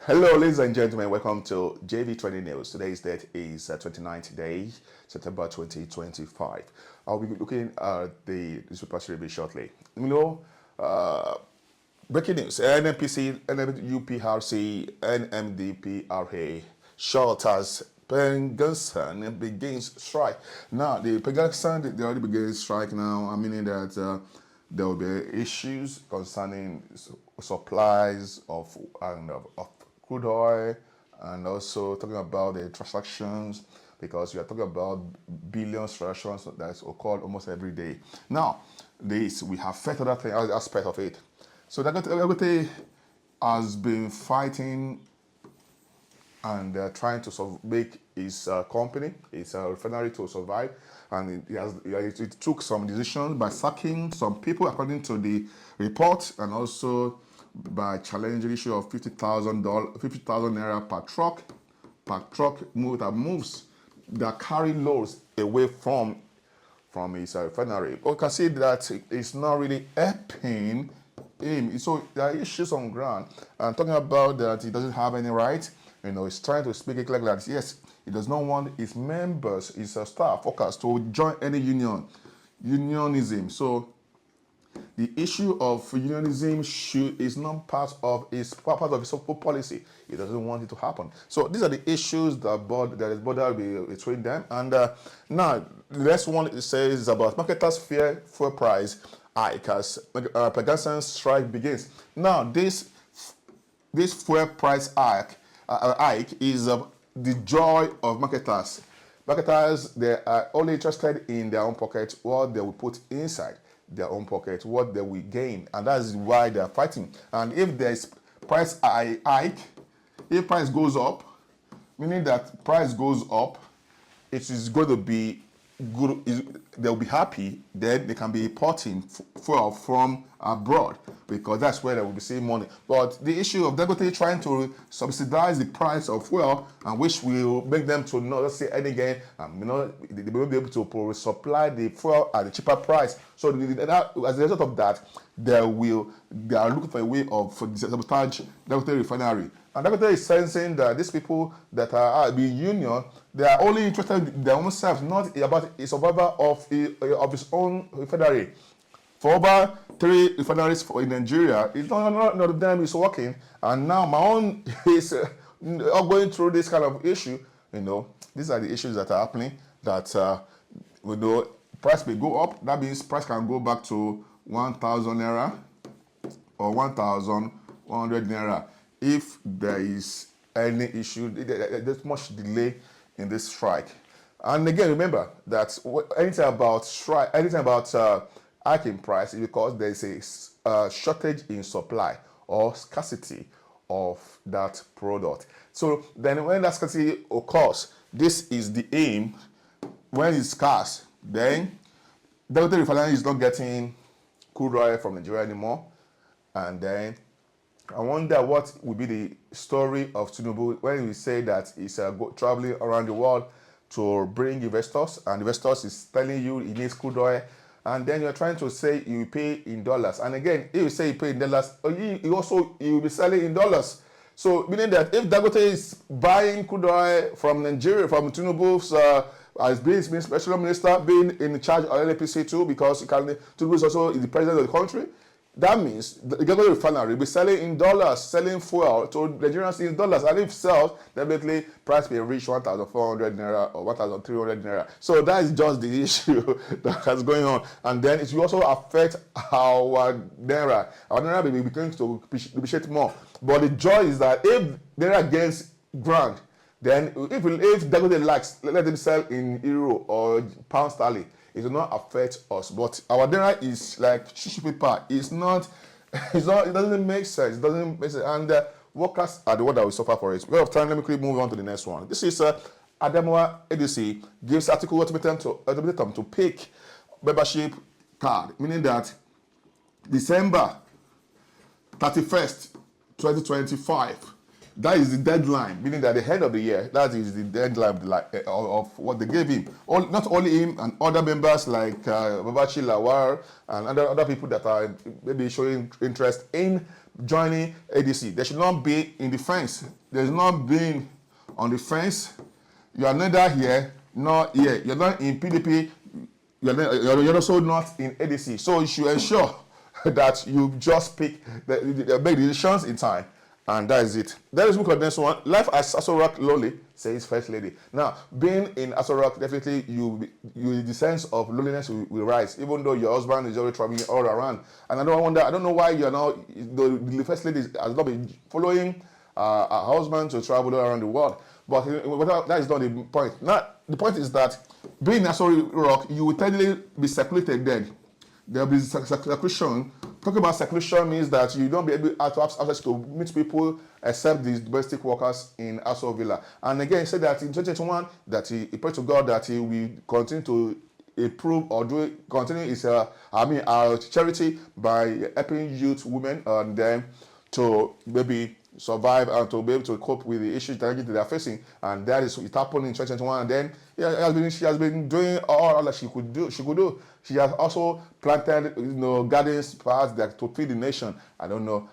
Hello, ladies and gentlemen. Welcome to JV Trending News. Today's date is 29th day, September 2025. I'll be looking at the newspaper very shortly. Breaking news: NNPC, NUPRC, NMDPRA, short as PENGASSAN begins strike. Now, the PENGASSAN, they already began strike now, meaning that there will be issues concerning supplies of crude oil, and also talking about the transactions, because we are talking about billions transactions that occur almost every day. Now, we have felt other aspect of it. So Dangote has been fighting and trying to make his company, his refinery, to survive, and it took some decisions by sacking some people according to the report, and also by challenging the issue of $50,000 naira per truck that moves, that carry loads away from his refinery. But you can see that it's not really helping him. So there are issues on ground, and talking about that he doesn't have any right. He's trying to speak it like that. Yes, he does not want his members, his staff, workers to join any unionism. So the issue of unionism is not part of his policy. He doesn't want it to happen. So these are the issues that is bothered between them. And now the next one, it says about marketers fear fuel price hike as PENGASSAN strike begins. Now this fuel price hike is the joy of marketers. Marketers, they are only interested in their own pocket, what they will put inside their own pocket, what they will gain, and that is why they are fighting. And if there is price hike, if price goes up, meaning that price goes up, it is going to be good. They'll be happy. Then they can be importing fuel from abroad, because that's where they will be saving money. But the issue of Dangote trying to subsidize the price of fuel, and which will make them to not see any gain, they will be able to supply the fuel at a cheaper price. So as a result of that, they are looking for a way of sabotage Dangote refinery. And Dangote is sensing that these people that are being union, they are only interested in their own self, not about the survival of his own refinery. For over 3 refineries in Nigeria, none of them is working, and now my own is going through this kind of issue. These are the issues that are happening. That price may go up. That means price can go back to 1,000 naira or 1,100 naira if there is any issue. There's much delay in this strike. And again, remember that anything about hiking price is because there is a shortage in supply or scarcity of that product. So then when that scarcity occurs, this is the aim. When it's scarce, then Dangote refinery is not getting crude oil from Nigeria anymore. And then I wonder what will be the story of Tinubu when we say that he's traveling around the world to bring investors, and investors is telling you he needs crude oil, and then you're trying to say you pay in dollars. And again, if you say you pay in dollars, he will be selling in dollars. So meaning that if Dangote is buying crude oil from Nigeria, from Tinubu's as being special minister, being in charge of NNPC too, because Tinubu is also the president of the country, that means the Dangote refinery will be selling in dollars, selling fuel to Nigerians in dollars, and if sells, definitely price may reach 1,400 naira or 1,300 naira. So that is just the issue that is going on, and then it will also affect our naira. Our naira will be beginning to depreciate more. But the joy is that if naira gains ground, then if Dangote likes, let them sell in euro or pound sterling. It will not affect us, but our naira is like tissue paper. It doesn't make sense. It doesn't make sense, and workers are the one that will suffer for it. Because of time, let me quickly move on to the next one. This is Adamawa ADC gives article ultimatum to pick membership card, meaning that December 31st, 2025. That is the deadline, meaning that at the end of the year, that is the deadline of what they gave him. Not only him and other members like Babachi Lawar and other people that are maybe showing interest in joining ADC. They should not be in the fence. There's not being on the fence. You are neither here nor here. You're not in PDP. You're also not in ADC. So you should ensure that you just pick, make decisions in time. And that is it. That is look at this one. Life as Aso Rock lonely, says First Lady. Now, being in Aso Rock, definitely the sense of loneliness will rise, even though your husband is already traveling all around. And I don't know why you're now, the First Lady has not been following her husband to travel all around the world. But that is not the point. Now, the point is that being in Aso Rock, you will technically be secluded then. There will be seclusion. Talking about seclusion means that you don't be able to have access to meet people except the domestic workers in Aso Villa. And again, he said that in 2021 that he prayed to God that he will continue to improve or continue his our charity by helping youth, women, and them to maybe survive and to be able to cope with the issues that they are facing. And that is it happened in 2021. And then she has been doing all that she could do. She has also planted gardens paths that to feed the nation. I don't know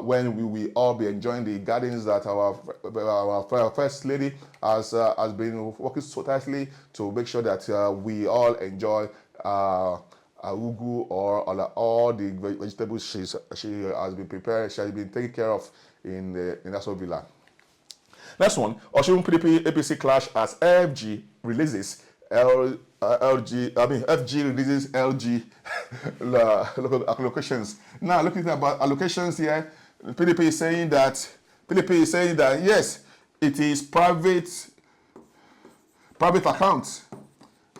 when we will all be enjoying the gardens that our First Lady has been working so tightly to make sure that we all enjoy ugu or all the vegetables she has been prepared, she has been taken care of in Aso Villa. Next one, Osun PDP APC clash as FG releases FG releases LG local allocations. Now looking about allocations here, PDP is saying that yes, it is private accounts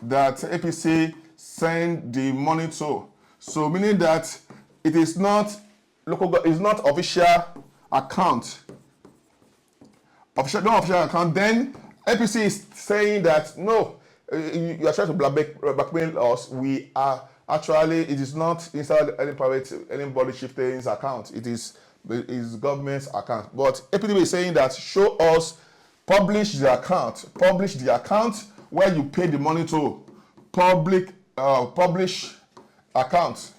that APC send the money to. So meaning that it is not official account. No official account. Then APC is saying that no, you are trying to blackmail us. We are actually, it is not inside anybody chieftain's account. It is government's account. But APC is saying that show us, publish the account where you pay the money to. Publish account,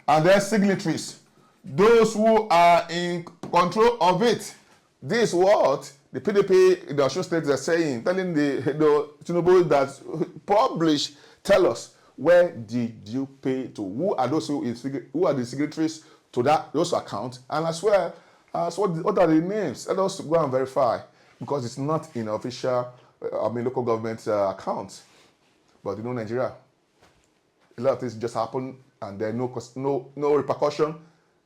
and then signatories, those who are in control of it. This is what the PDP in the Osun State are saying, telling the Tinubu that tell us where did you pay to? Who are those who are the signatories to those accounts? And as well as what are the names? Let us go and verify, because it's not in official local government accounts. But Nigeria, a lot of things just happen, and there no repercussion,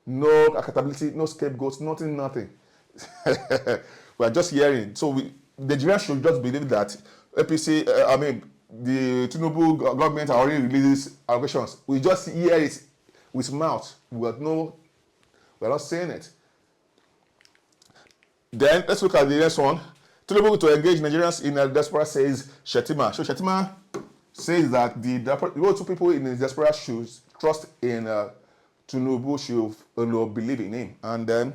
no accountability, no scapegoats, nothing. We are just hearing. So Nigeria should just believe that APC, the Tinubu government already releases allocations. We just hear it with mouth. We are not saying it. Then let's look at the next one. Tinubu to engage Nigerians in a diaspora, says Shettima. So Shettima says that the two people in the diaspora should trust in Tinubu, should believe in him. And then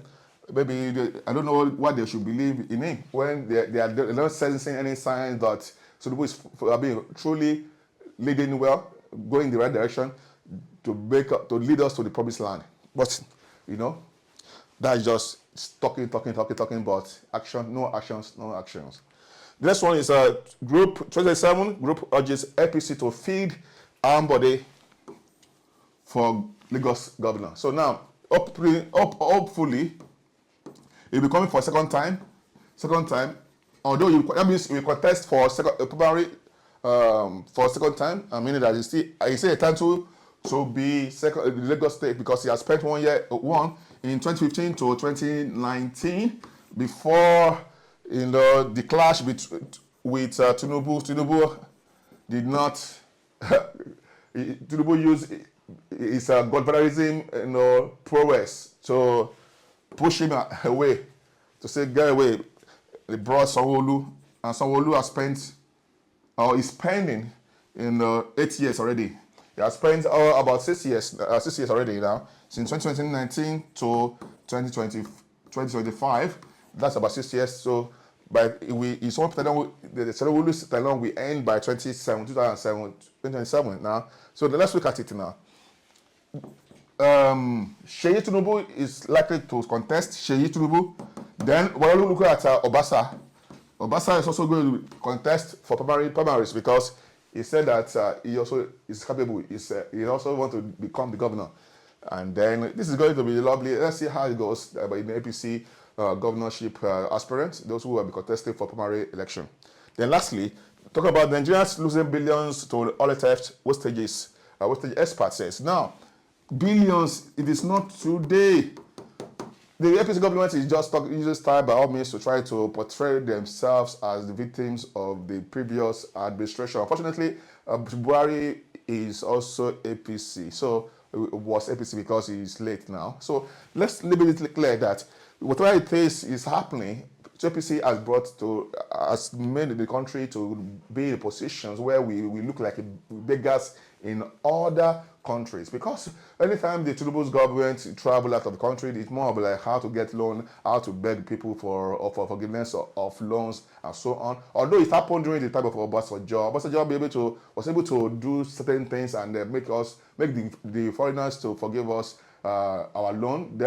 maybe I don't know what they should believe in him when they're not sensing any signs that Tinubu is truly leading well, going in the right direction to lead us to the promised land. But that's just talking, but action, no actions. The next one is Group 27. Group urges APC to feed Ambode for Lagos governor. So now, hopefully, he'll be coming for a second time. Although that means he will contest for probably for a second time. I mean that he still entitled to be second in Lagos State, because he has spent 1 year in 2015 to 2019 before the clash with Tinubu. Tinubu did not. Tinubu used his godfatherism, prowess to push him away, to say get away. They brought Sanwo-Olu, and Sanwo-Olu has spent, or is spending 8 years already. He has spent about 6 years already now, since 2019 to 2025. That's about 6 years. So, the Sanwo-Olu's tenure will end by 2027 now. So let's look at it now. Sheyi Tinubu is likely to contest. Sheyi Tinubu. Then we're looking at Obasa. Obasa is also going to contest for primaries because he said that he also is capable. He also want to become the governor. And then this is going to be lovely. Let's see how it goes in the APC governorship aspirants, those who will be contesting for primary election. Then lastly, talk about Nigerians losing billions to all theft wastages. Wastage expert says, now, billions, it is not today. The APC government is just tired by all means to try to portray themselves as the victims of the previous administration. Unfortunately, Buhari is also APC. So it was APC because he's late now. So let's leave it clear that whatever it is happening, APC has made the country to be in positions where we look like beggars in other countries. Because anytime the Tinubu's government travel out of the country, it's more of like how to get loan, how to beg people for forgiveness of loans and so on. Although it happened during the time of Obasanjo, was able to do certain things and make the foreigners to forgive us our loan.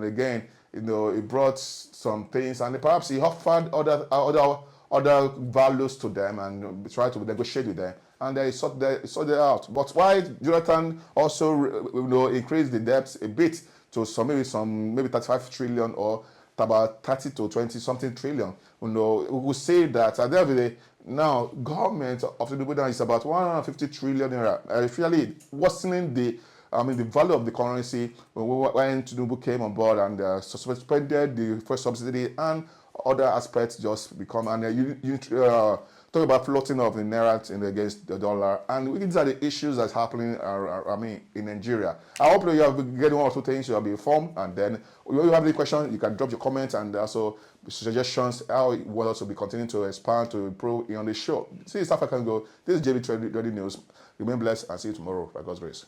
Again, it brought some things, and perhaps he offered other values to them and tried to negotiate with them, and they sort it out. But why Jonathan also increased the debts a bit to maybe 35 trillion or about 30 to 20 something trillion? We will say that at the end of the day, now government of Tinubu is about 150 trillion naira, really worsening the value of the currency when Tinubu came on board and suspended the first subsidy and other aspects just become, and talk about floating of the naira against the dollar, and these are the issues that's happening in Nigeria. I hope that you have been getting one or two things, you have been informed, and then if you have any questions, you can drop your comments and also suggestions how you want us to be continuing to expand, to improve on the show. See, South African Go. This is JB Trading News. Remain blessed and see you tomorrow by God's grace.